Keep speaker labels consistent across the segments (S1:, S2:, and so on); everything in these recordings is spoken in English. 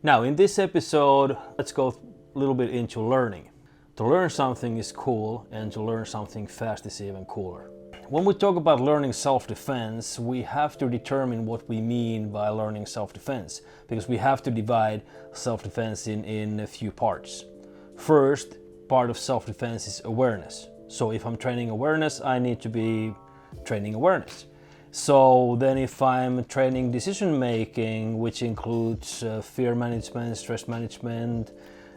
S1: Now in this episode, let's go a little bit into learning. To learn something is cool, and to learn something fast is even cooler. When we talk about learning self-defense, we have to determine what we mean by learning self-defense, because we have to divide self-defense in a few parts. First part of self-defense is awareness. So if I'm training awareness, I need to be training awareness. So then if I'm training decision making, which includes fear management, stress management,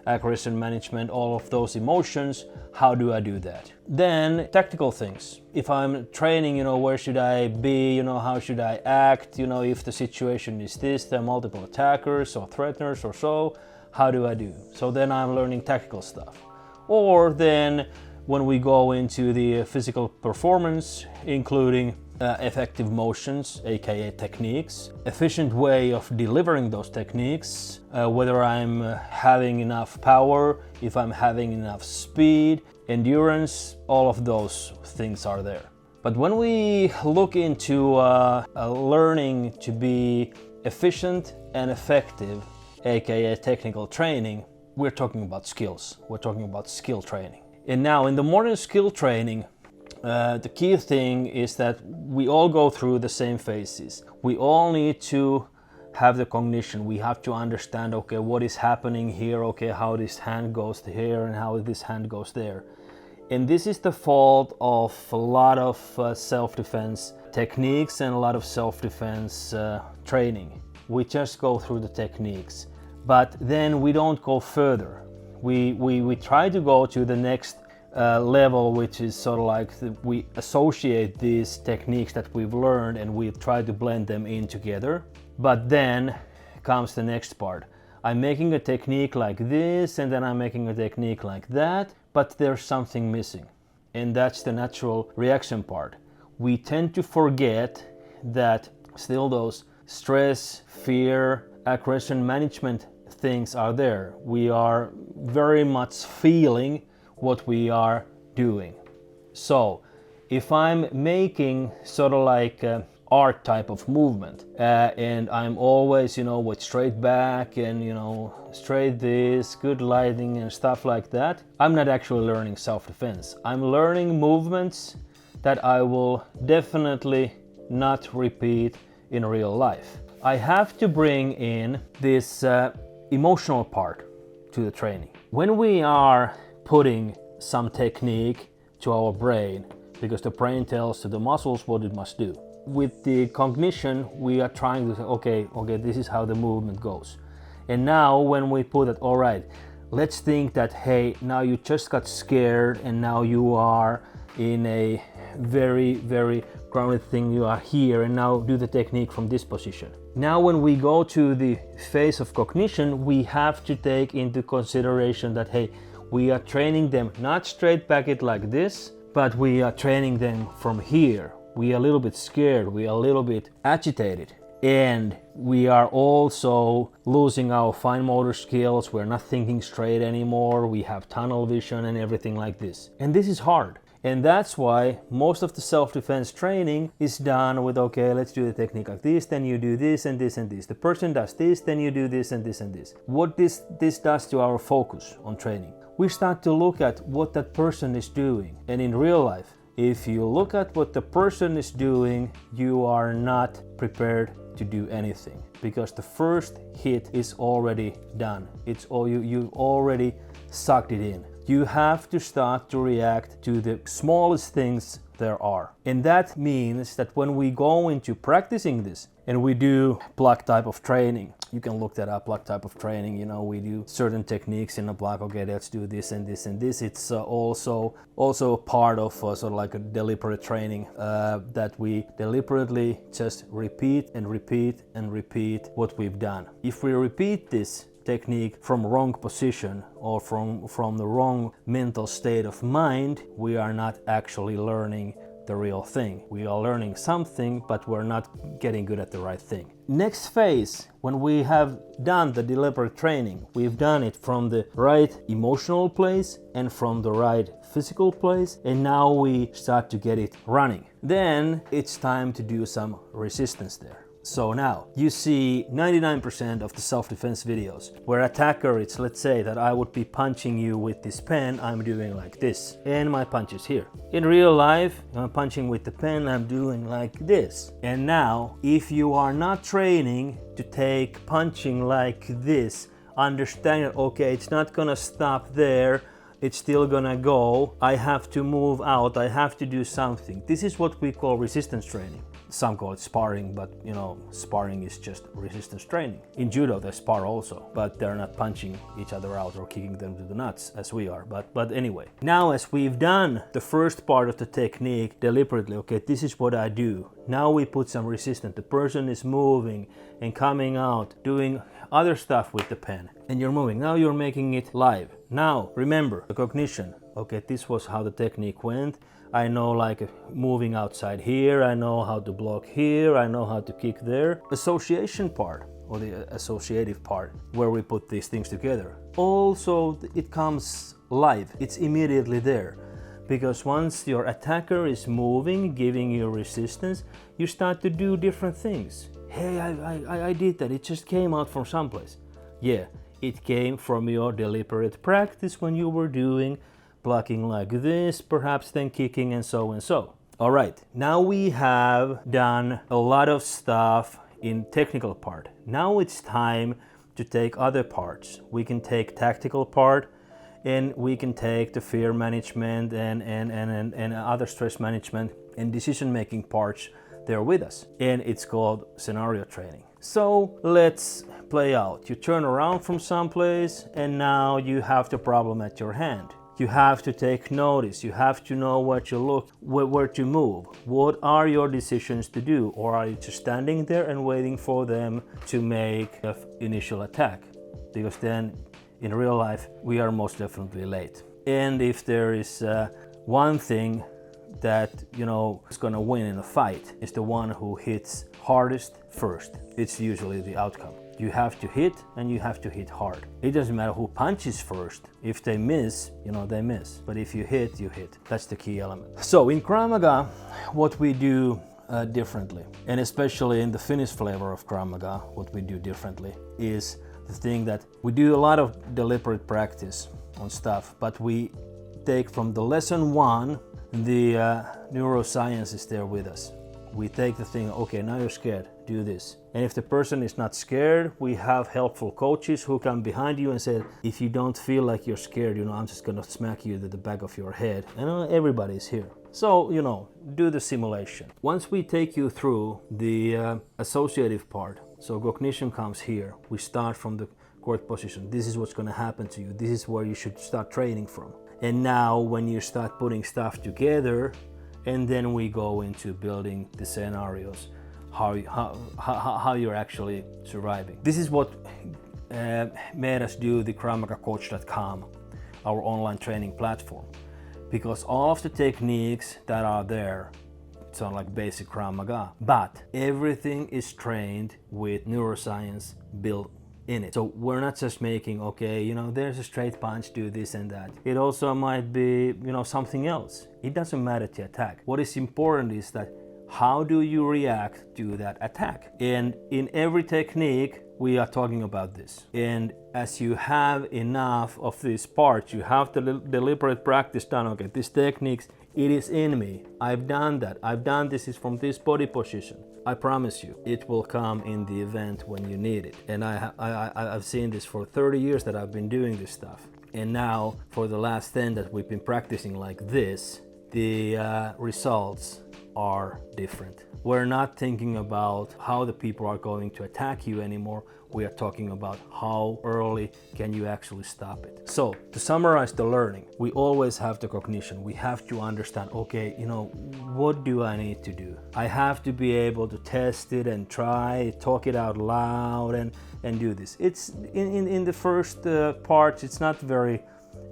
S1: aggression management, all of those emotions, how do I do that? Then tactical things. If I'm training, where should I be, how should I act, if the situation is this, there are multiple attackers or threateners or so, how do I do? So then I'm learning tactical stuff. Or then when we go into the physical performance, including effective motions, aka techniques, efficient way of delivering those techniques, whether I'm having enough power, if I'm having enough speed, endurance, all of those things are there. But when we look into learning to be efficient and effective, aka technical training, we're talking about skills. We're talking about skill training. And now in the modern skill training, the key thing is that we all go through the same phases. We all need to have the cognition. We have to understand, okay, what is happening here, okay, how this hand goes here and how this hand goes there. And this is the fault of a lot of self-defense techniques and a lot of self-defense training. We just go through the techniques, but then we don't go further. We try to go to the next level, which is sort of like we associate these techniques that we've learned and we try to blend them in together. But then comes the next part. I'm making a technique like this and then I'm making a technique like that, but there's something missing. And that's the natural reaction part. We tend to forget that still those stress, fear, aggression management things are there. We are very much feeling what we are doing. So if I'm making sort of like art type of movement and I'm always with straight back and straight this, good lighting and stuff like that, I'm not actually learning self-defense. I'm learning movements that I will definitely not repeat in real life. I have to bring in this emotional part to the training. When we are putting some technique to our brain, because the brain tells to the muscles what it must do. With the cognition, we are trying to say, okay, this is how the movement goes. And now when we put it, all right, let's think that, hey, now you just got scared and now you are in a very, very grounded thing. You are here and now do the technique from this position. Now when we go to the phase of cognition, we have to take into consideration that, hey, we are training them not straight back it like this, but we are training them from here. We are a little bit scared, we are a little bit agitated, and we are also losing our fine motor skills. We're not thinking straight anymore. We have tunnel vision and everything like this. And this is hard. And that's why most of the self-defense training is done with, okay, let's do the technique like this, then you do this and this and this. The person does this, then you do this and this and this. What this does to our focus on training? We start to look at what that person is doing. And in real life, if you look at what the person is doing, you are not prepared to do anything, because the first hit is already done. It's all you already sucked it in. You have to start to react to the smallest things there are. And that means that when we go into practicing this and we do block type of training, you can look that up, block type of training, we do certain techniques in a block, okay, let's do this and this and this. It's also a part of sort of like a deliberate training that we deliberately just repeat and repeat and repeat what we've done. If we repeat this technique from wrong position or from the wrong mental state of mind, we are not actually learning the real thing. We are learning something, but we're not getting good at the right thing. Next phase, when we have done the deliberate training, we've done it from the right emotional place and from the right physical place, and now we start to get it running. Then it's time to do some resistance there. So now you see 99% of the self-defense videos where attacker, it's let's say that I would be punching you with this pen, I'm doing like this and my punch is here. In real life, I'm punching with the pen, I'm doing like this. And now if you are not training to take punching like this, understand that okay, it's not gonna stop there, it's still gonna go, I have to move out, I have to do something. This is what we call resistance training. Some call it sparring, but you know, sparring is just resistance training. In judo they spar also, but they're not punching each other out or kicking them to the nuts as we are. But anyway, now as we've done the first part of the technique deliberately, okay, this is what I do. Now we put some resistance. The person is moving and coming out, doing other stuff with the pen, and you're moving. Now you're making it live. Now remember the cognition. Okay, this was how the technique went. I know like moving outside here, I know how to block here, I know how to kick there. Association part, or the associative part, where we put these things together. Also, it comes live, it's immediately there. Because once your attacker is moving, giving you resistance, you start to do different things. Hey, I did that, it just came out from someplace. Yeah, it came from your deliberate practice when you were doing blocking like this, perhaps then kicking and so and so. All right, now we have done a lot of stuff in technical part. Now it's time to take other parts. We can take tactical part and we can take the fear management and other stress management and decision making parts there with us. And it's called scenario training. So let's play out. You turn around from someplace and now you have the problem at your hand. You have to take notice, you have to know where to look, where to move. What are your decisions to do? Or are you just standing there and waiting for them to make an initial attack? Because then in real life, we are most definitely late. And if there is one thing that, you know, is gonna win in a fight, is the one who hits hardest first. It's usually the outcome. You have to hit and you have to hit hard. It doesn't matter who punches first. If they miss, you know, they miss. But if you hit, you hit. That's the key element. So in Krav Maga, what we do differently, and especially in the Finnish flavor of Krav Maga, what we do differently is the thing that we do a lot of deliberate practice on stuff, but we take from the lesson one, the neuroscience is there with us. We take the thing, okay, now you're scared, do this. And if the person is not scared, we have helpful coaches who come behind you and say, if you don't feel like you're scared, you know, I'm just gonna smack you to the back of your head. And everybody's here. So, you know, do the simulation. Once we take you through the associative part, so cognition comes here. We start from the court position. This is what's gonna happen to you. This is where you should start training from. And now when you start putting stuff together, and then we go into building the scenarios, how you're actually surviving. This is what made us do the KravMagaCoach.com, our online training platform, because all of the techniques that are there sound like basic Krav Maga, but everything is trained with neuroscience built in it. So we're not just making, okay, you know, there's a straight punch, do this and that. It also might be, you know, something else. It doesn't matter to attack. What is important is that how do you react to that attack? And in every technique, we are talking about this. And as you have enough of these parts, you have the deliberate practice done. Okay, these techniques, it is in me. I've done that. I've done this is from this body position. I promise you, it will come in the event when you need it. And I've seen this for 30 years that I've been doing this stuff. And now for the last 10 that we've been practicing like this, the results are different. We're not thinking about how the people are going to attack you anymore. We are talking about how early can you actually stop it. So to summarize the learning, we always have the cognition. We have to understand, okay, you know, what do I need to do? I have to be able to test it and try, talk it out loud and do this. It's in the first parts, it's not very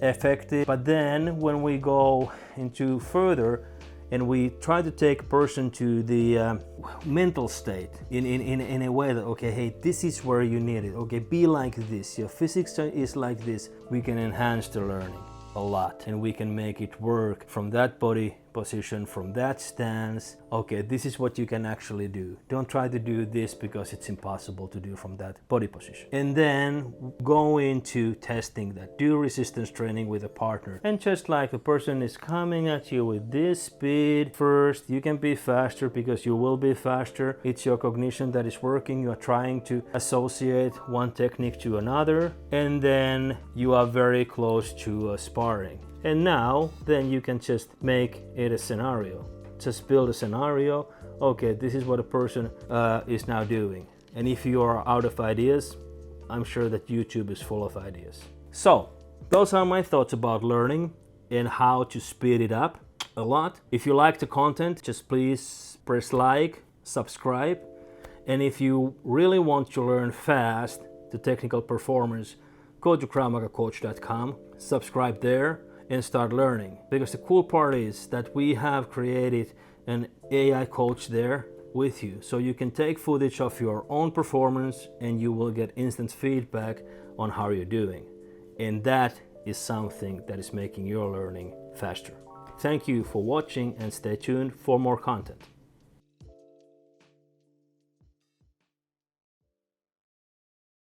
S1: effective. But then when we go into further, and we try to take a person to the mental state in a way that, okay, hey, this is where you need it. Okay, be like this. Your physics is like this. We can enhance the learning a lot and we can make it work from that body position from that stance. Okay, this is what you can actually do. Don't try to do this because it's impossible to do from that body position. And then go into testing that. Do resistance training with a partner. And just like a person is coming at you with this speed, first you can be faster because you will be faster. It's your cognition that is working. You are trying to associate one technique to another, and then you are very close to sparring. And now then you can just make it a scenario. Just build a scenario. Okay, this is what a person is now doing. And if you are out of ideas, I'm sure that YouTube is full of ideas. So those are my thoughts about learning and how to speed it up a lot. If you like the content, just please press like, subscribe. And if you really want to learn fast the technical performance, go to KravMagaCoach.com, subscribe there, and start learning. Because the cool part is that we have created an AI coach there with you. So you can take footage of your own performance and you will get instant feedback on how you're doing. And that is something that is making your learning faster. Thank you for watching and stay tuned for more content.